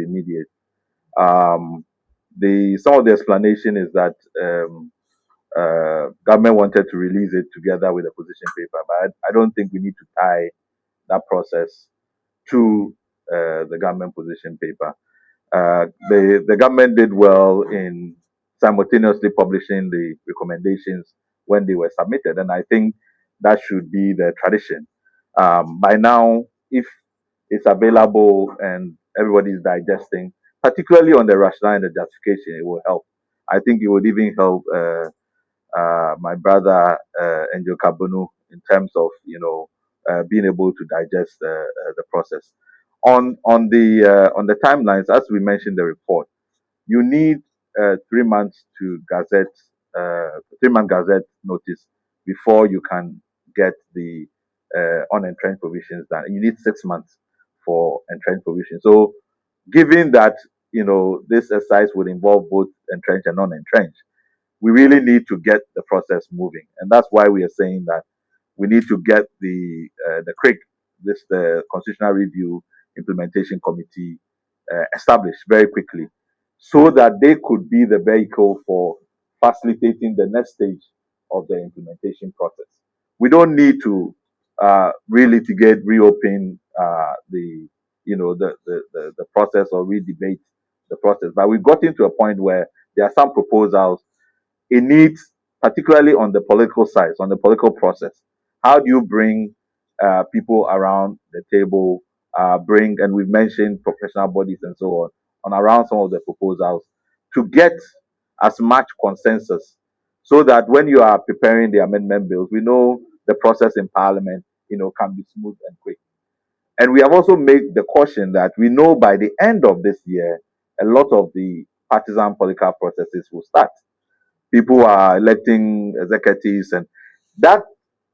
immediate. Um, some of the explanation is that government wanted to release it together with a position paper, but I don't think we need to tie that process to the government position paper. The government did well in simultaneously publishing the recommendations when they were submitted, and I think that should be the tradition. By now, if it's available and everybody is digesting, particularly on the rationale and the justification, it will help. I think it would even help my brother Angel Kabunu in terms of being able to digest the process. On the timelines, as we mentioned in the report, you need 3 months to gazette 3 month gazette notice before you can get the unentrenched provisions done. You need 6 months for entrenched provisions. So, given that this exercise would involve both entrenched and non-entrenched, we really need to get the process moving, and that's why we are saying that we need to get the CRIC, the Constitutional Review Implementation Committee, established very quickly, so that they could be the vehicle for facilitating the next stage of the implementation process. We don't need to relitigate, reopen the process or redebate the process, but we've gotten to a point where there are some proposals. It needs, particularly on the political side, on the political process, how do you bring people around the table, and we've mentioned professional bodies and so on around some of the proposals to get as much consensus so that when you are preparing the amendment bills, we know the process in Parliament, can be smooth and quick. And we have also made the caution that we know by the end of this year, a lot of the partisan political processes will start. People are electing executives, and that,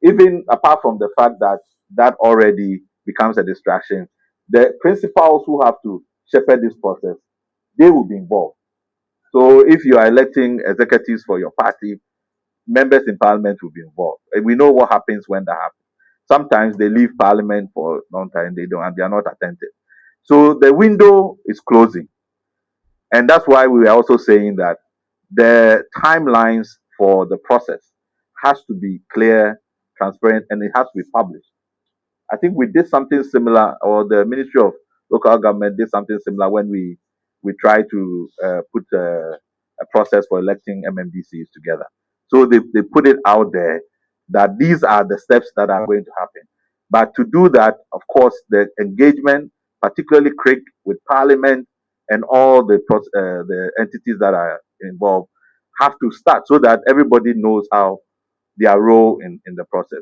even apart from the fact that that already becomes a distraction, the principals who have to shepherd this process, they will be involved. So if you are electing executives for your party, members in parliament will be involved, and we know what happens when that happens. Sometimes they leave parliament for a long time, they are not attentive. So the window is closing, and that's why we are also saying that the timelines for the process has to be clear, transparent, and it has to be published. I think we did something similar, or the Ministry of Local Government did something similar when we tried to put a process for electing MMDCs together. So they put it out there that these are the steps that are going to happen. But to do that, of course, the engagement, particularly CRIC with Parliament and all the entities that are involved, have to start so that everybody knows how their role in the process.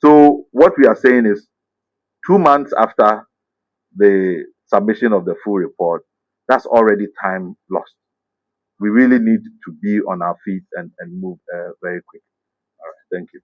So what we are saying is 2 months after the submission of the full report, that's already time lost. We really need to be on our feet and move very quick. All right, thank you.